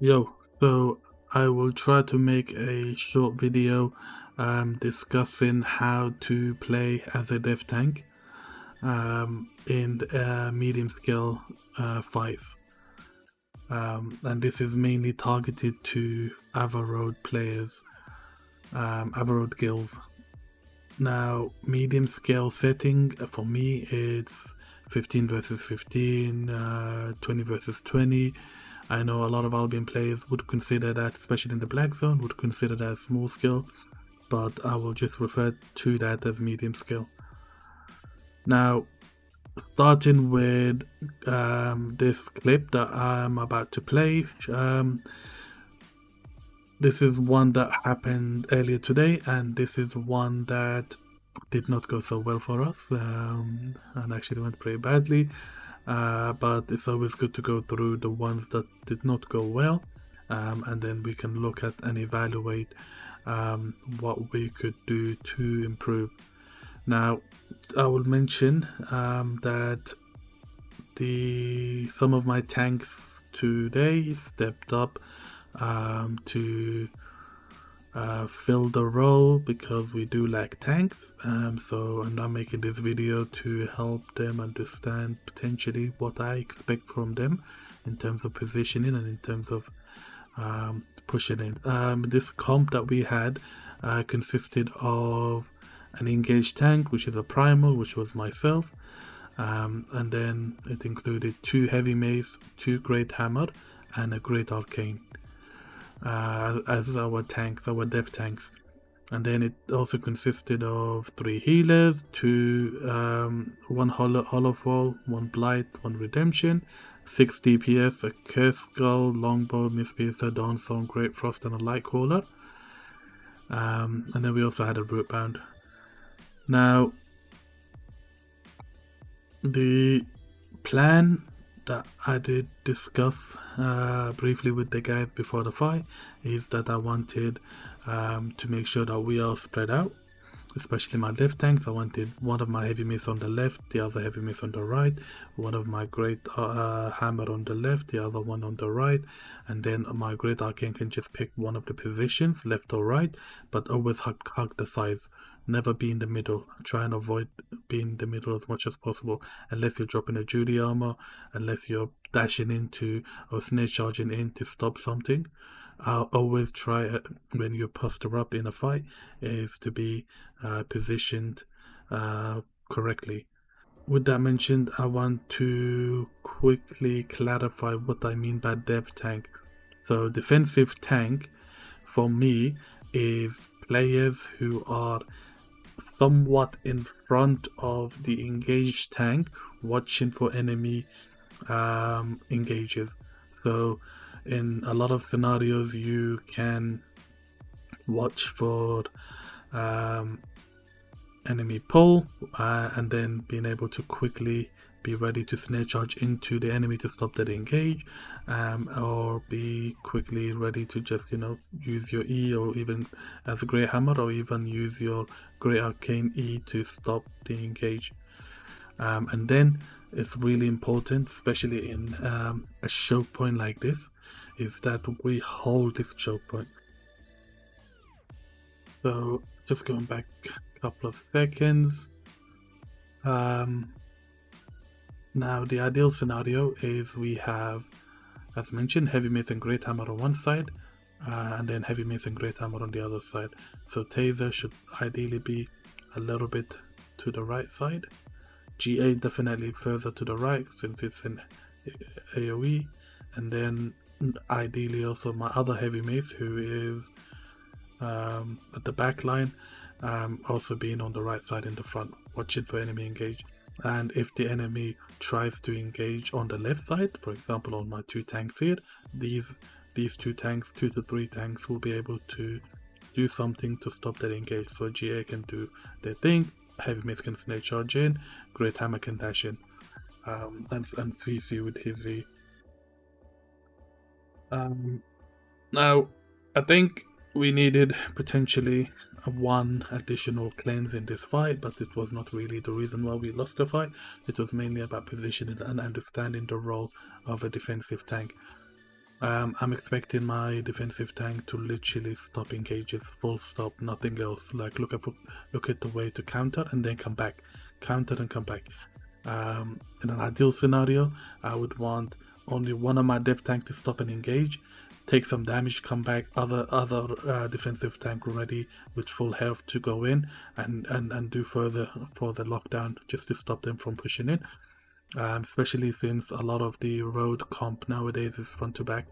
Yo, so I will try to make a short video discussing how to play as a dev tank in medium scale fights. And this is mainly targeted to Avarode players, Avarode guilds. Now, medium scale setting for me, it's 15 versus 15, 20 versus 20. I know a lot of Albion players would consider that, especially in the black zone, would consider that small scale, but I will just refer to that as medium scale. Now, starting with this clip that I'm about to play, this is one that happened earlier today, and this is one that did not go so well for us, and actually went pretty badly. But it's always good to go through the ones that did not go well, and then we can look at and evaluate what we could do to improve. Now, I will mention that some of my tanks today stepped up to fill the role because we do lack tanks. So I'm not making this video to help them understand potentially what I expect from them in terms of positioning and in terms of pushing in. This comp that we had consisted of an engaged tank, which is a primal, which was myself, and then it included 2 heavy mace, 2 great hammer, and a great arcane as our tanks, our dev tanks. And then it also consisted of 3 healers, 1 hollow fall, 1 blight, 1 redemption, 6 DPS, a curse skull, longbow, mispiercer, dawn song, great frost, and a light caller. And then we also had a root bound. Now, the plan that I did discuss briefly with the guys before the fight is that I wanted to make sure that we are spread out, especially my left tanks. I wanted one of my heavy mace on the left, the other heavy mace on the right, one of my great hammer on the left, the other one on the right, and then my great arcane can just pick one of the positions, left or right, but always hug the sides. Never be in the middle. Try and avoid being in the middle as much as possible, unless you're dropping a Judy armor, unless you're dashing into or snare charging in to stop something. I'll always try when you poster up in a fight is to be positioned correctly. With that mentioned, I want to quickly clarify what I mean by dev tank. So defensive tank for me is players who are somewhat in front of the engaged tank, watching for enemy engages. So in a lot of scenarios you can watch for enemy pull and then being able to quickly be ready to snare charge into the enemy to stop that engage, or be quickly ready to just use your E, or even as a great hammer, or even use your great arcane E to stop the engage. And then it's really important, especially in a choke point like this, is that we hold this choke point. So just going back a couple of seconds. Now the ideal scenario is we have, as mentioned, heavy mace and great hammer on one side, and then heavy mace and great hammer on the other side. So taser should ideally be a little bit to the right side. GA definitely further to the right since it's in AoE, and then ideally also my other heavy mace, who is at the back line, also being on the right side in the front, watching for enemy engage. And if the enemy tries to engage on the left side, for example on my 2 tanks here, these 2 tanks, 2 to 3 tanks, will be able to do something to stop that engage. So GA can do their thing, heavy mace can snare charge in, great hammer can dash in, and CC with his V. Now I think we needed potentially one additional cleanse in this fight, but it was not really the reason why we lost the fight. It was mainly about positioning and understanding the role of a defensive tank. I'm expecting my defensive tank to literally stop engages, full stop, nothing else. Like look at the way to counter and then come back, counter and come back. In an ideal scenario, I would want only one of my dev tank to stop and engage, take some damage, come back, other defensive tank ready with full health to go in and do further lockdown just to stop them from pushing in. Especially since a lot of the road comp nowadays is front to back,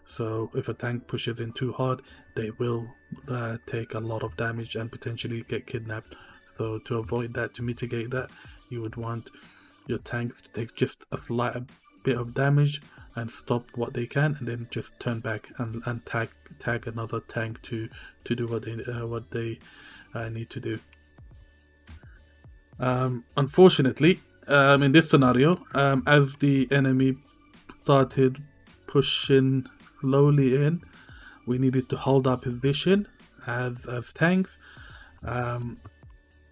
so if a tank pushes in too hard, they will take a lot of damage and potentially get kidnapped. So to avoid that, to mitigate that, you would want your tanks to take just a slight bit of damage and stop what they can, and then just turn back and tag another tank to do what they need to do. Unfortunately, in this scenario, as the enemy started pushing slowly in, we needed to hold our position as tanks. I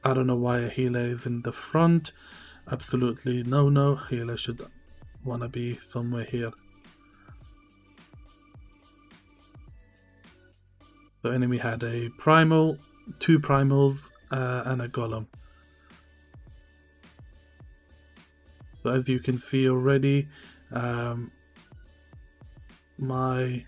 don't know why a healer is in the front. Absolutely no. Healer should wanna be somewhere here. The enemy had a primal, 2 primals, and a golem. So as you can see already, my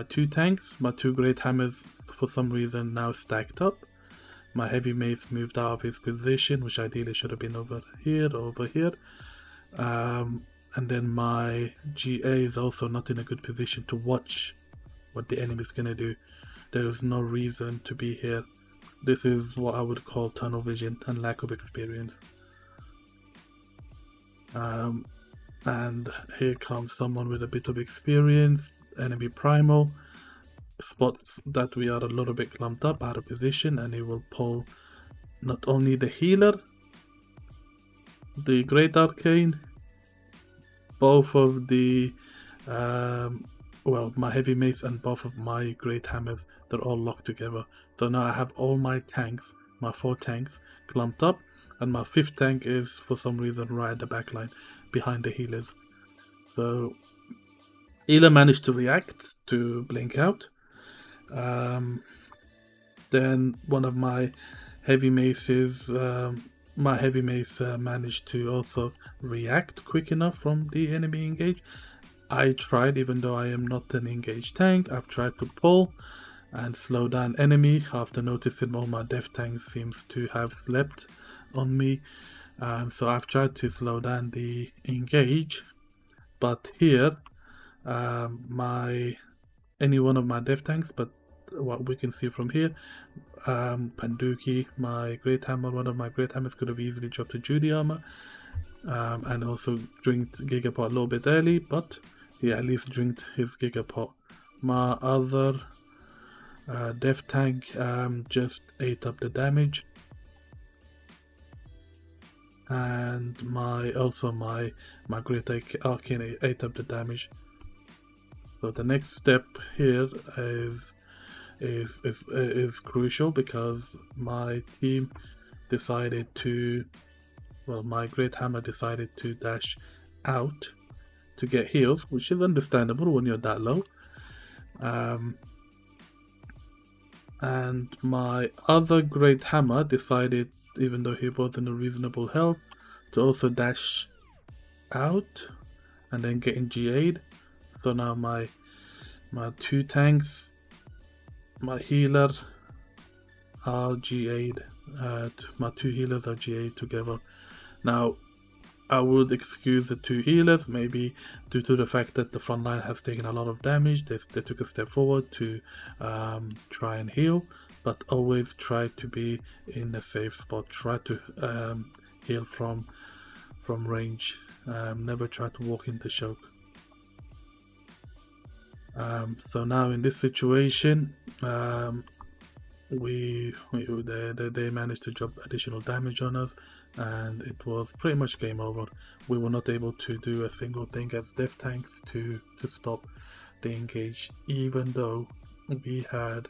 2 tanks, my 2 great hammers for some reason now stacked up. My heavy mace moved out of his position, which ideally should have been over here. And then my GA is also not in a good position to watch what the enemy is going to do. There is no reason to be here. This is what I would call tunnel vision and lack of experience. And here comes someone with a bit of experience. Enemy primal spots that we are a little bit clumped up, out of position, and he will pull not only the healer, the great arcane, both of the my heavy mace and both of my great hammers. They're all locked together. So now I have all my tanks, my 4 tanks clumped up, and my 5th tank is for some reason right at the back line behind the healers. So healer managed to react to blink out. Then one of my heavy maces, managed to also react quick enough from the enemy engage. I tried, even though I am not an engaged tank, I've tried to pull and slow down enemy after noticing all my dev tanks seems to have slept on me. So I've tried to slow down the engage, but here any one of my dev tanks, but what we can see from here, Panduki, my great hammer, one of my great hammers could have easily dropped a Judy armor, and also drinked Gigapot a little bit early, but he at least drinked his Gigapot. My other dev tank just ate up the damage, and my great arcane ate up the damage. So the next step here is crucial, because my team decided to, my great hammer decided to dash out to get healed, which is understandable when you're that low. And my other great hammer decided, even though he was in a reasonable health, to also dash out and then get in GA'd. So now my 2 tanks, my healer are GA'd. My 2 healers are GA'd together. Now I would excuse the 2 healers, maybe due to the fact that the front line has taken a lot of damage. They took a step forward to try and heal, but always try to be in a safe spot. Try to heal from range. Never try to walk into choke. So now in this situation, they managed to drop additional damage on us, and it was pretty much game over. We were not able to do a single thing as dev tanks to stop the engage, even though we had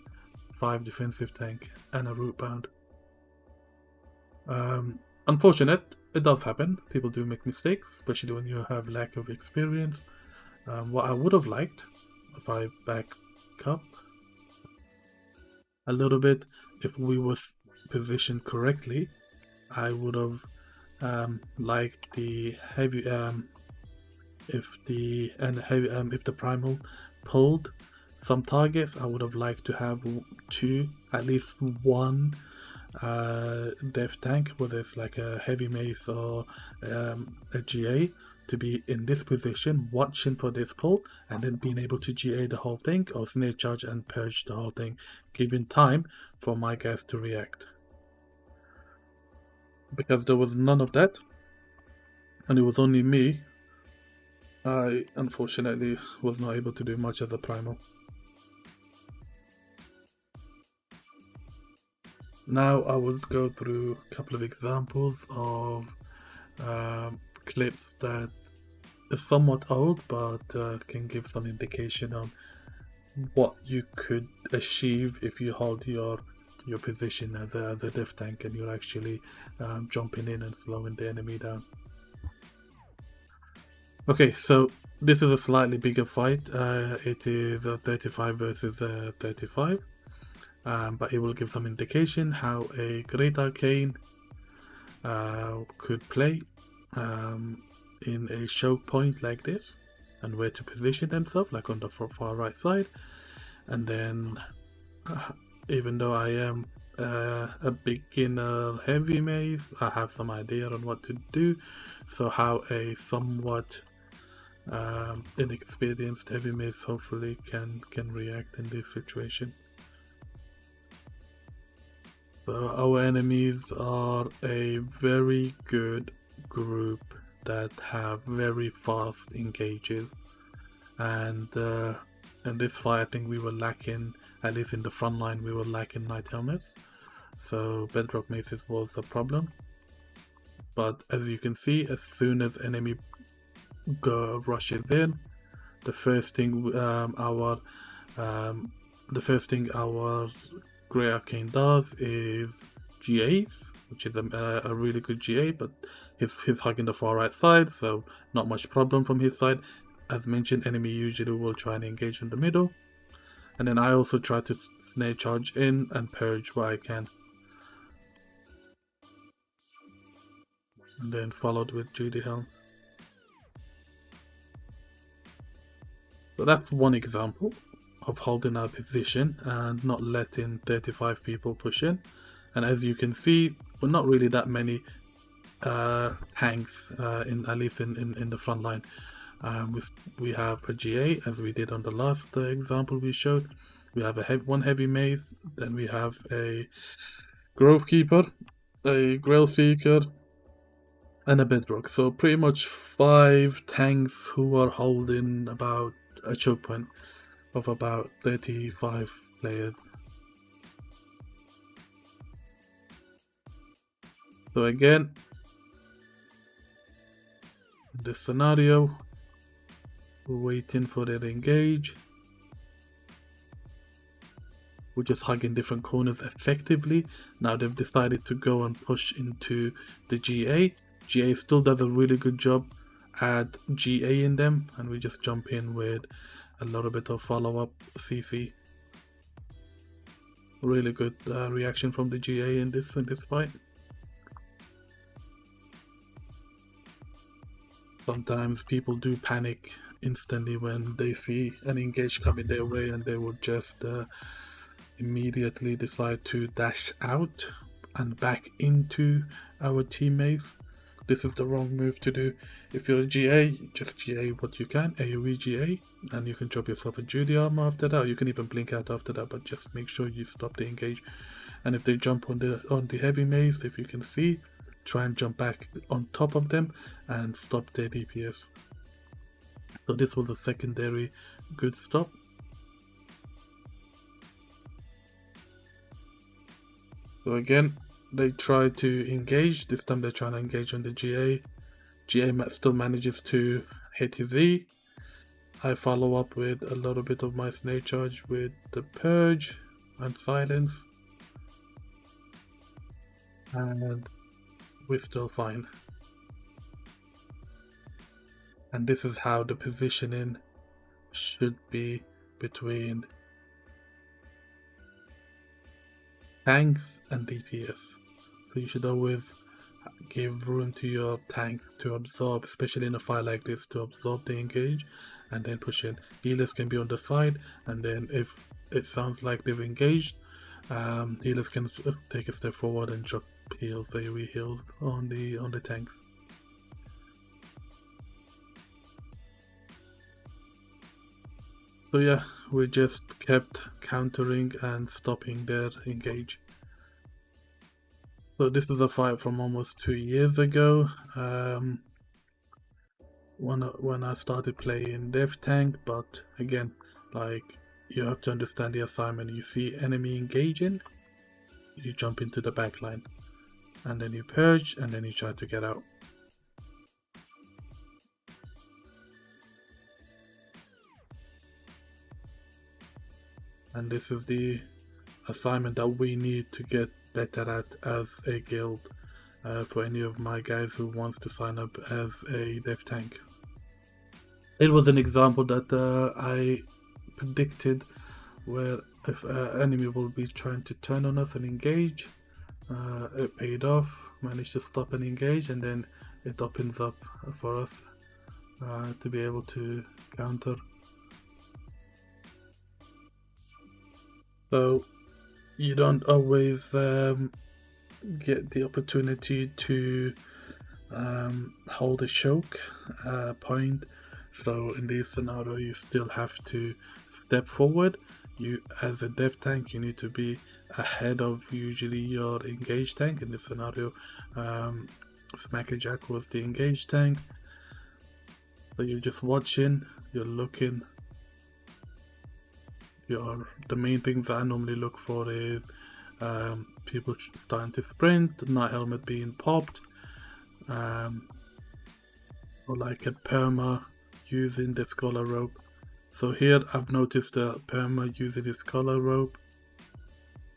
5 defensive tank and a root bound. Unfortunate, it does happen. People do make mistakes, especially when you have lack of experience. What I would have liked, if I back up a little bit, if we was positioned correctly, I would have liked the heavy if the primal pulled some targets. I would have liked to have two, at least one dev tank, whether it's like a heavy mace or a GA, to be in this position watching for this pull and then being able to GA the whole thing or snare charge and purge the whole thing, giving time for my guys to react. Because there was none of that and it was only me, I unfortunately was not able to do much as a primal. Now I will go through a couple of examples of clips that are somewhat old but can give some indication on what you could achieve if you hold your position as a dev tank and you're actually jumping in and slowing the enemy down. Okay, so this is a slightly bigger fight. It is a 35 versus 35. But it will give some indication how a Great Arcane could play in a choke point like this, and where to position themselves, like on the far right side. And then, even though I am a beginner heavy mace, I have some idea on what to do. So how a somewhat inexperienced heavy mace hopefully can react in this situation. So our enemies are a very good group that have very fast engages, and in this fight I think we were lacking, at least in the front line, we were lacking knight helmets, so bedrock maces was a problem. But as you can see, as soon as enemy rushes in, the first thing our Grey Arcane does is GAs, which is a really good GA, but he's hugging the far right side, so not much problem from his side. As mentioned, enemy usually will try and engage in the middle, and then I also try to snare charge in and purge where I can, and then followed with Judy Helm. So that's one example of holding our position and not letting 35 people push in. And as you can see, we're not really that many tanks at least in the front line. We have a GA, as we did on the last example we showed. We have one heavy mace, then we have a Grove Keeper, a Grail Seeker, and a Bedrock. So pretty much 5 tanks who are holding about a choke point of about 35 players. So again, in this scenario, we're waiting for them to engage. We're just hugging different corners effectively. Now they've decided to go and push into the GA. GA still does a really good job at GA in them, and we just jump in with a little bit of follow-up CC. Really good reaction from the GA in this fight. Sometimes people do panic instantly when they see an engage coming their way, and they would just immediately decide to dash out and back into our teammates. This is the wrong move to do. If you're a GA, just GA what you can, AoE GA, and you can drop yourself a Judy armor after that, or you can even blink out after that, but just make sure you stop the engage. And if they jump on the heavy mace, if you can see, try and jump back on top of them and stop their DPS. So this was a secondary good stop. So again, they try to engage. This time they're trying to engage on the GA. GA still manages to hit his E. I follow up with a little bit of my snare charge with the purge and silence, and we're still fine. And this is how the positioning should be between tanks and DPS. So you should always give room to your tanks to absorb, especially in a fight like this, to absorb the engage and then push in. Healers can be on the side, and then if it sounds like they've engaged, healers can take a step forward and drop heals, AoE heals on the tanks. So yeah, we just kept countering and stopping their engage. So this is a fight from almost 2 years ago, when I started playing Dev Tank. But again, like, you have to understand the assignment. You see enemy engaging, you jump into the back line, and then you purge, and then you try to get out. And this is the assignment that we need to get better at as a guild, for any of my guys who wants to sign up as a dev tank. It was an example that I predicted, where if an enemy will be trying to turn on us and engage, it paid off, managed to stop and engage, and then it opens up for us to be able to counter. So you don't always get the opportunity to hold a choke point. So in this scenario, you still have to step forward. You, as a dev tank, you need to be ahead of usually your engage tank. In this scenario, Smacker Jack was the engage tank. So you're just watching, you're looking. The main things I normally look for is people starting to sprint, Night Helmet being popped, or like a perma using the Scholar Rope. So here I've noticed the perma using his Scholar Rope,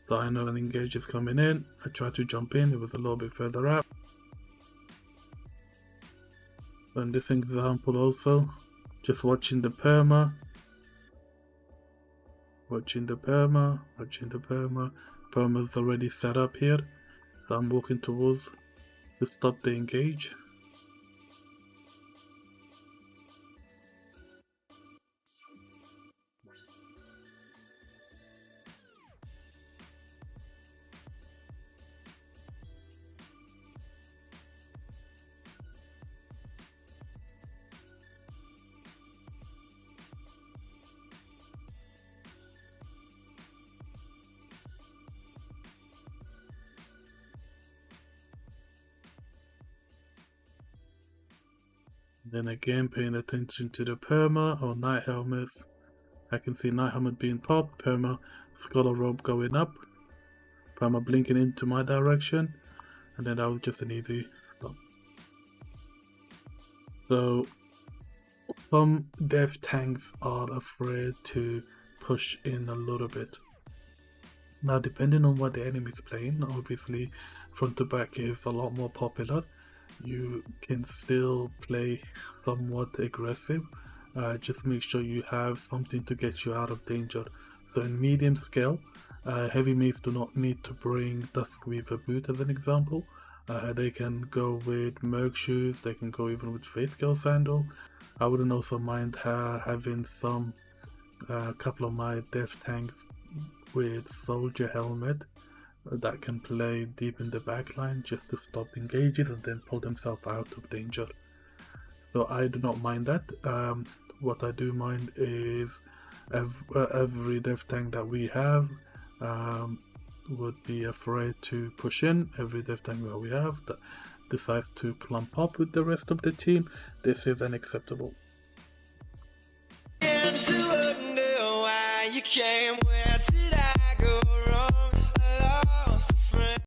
so I know an engage is coming in. I tried to jump in, it was a little bit further out. In this example also, just watching the perma, perma's already set up here, so I'm walking towards to stop the engage. Then again, paying attention to the perma or night helmets. I can see night helmet being popped, perma Scholar Rope going up, perma blinking into my direction, and then that was just an easy stop. So some dev tanks are afraid to push in a little bit. Now, depending on what the enemy is playing, obviously front to back is a lot more popular. You can still play somewhat aggressive, just make sure you have something to get you out of danger. So in medium scale, heavy mates do not need to bring Duskweaver boot as an example. They can go with Merc shoes, they can go even with face scale sandal. I wouldn't also mind having some couple of my dev tanks with soldier helmet that can play deep in the back line just to stop engages and then pull themselves out of danger. So I do not mind that. What I do mind is every dev tank that we have would be afraid to push in. Every dev tank that we have that decides to clump up with the rest of the team, this is unacceptable. You came with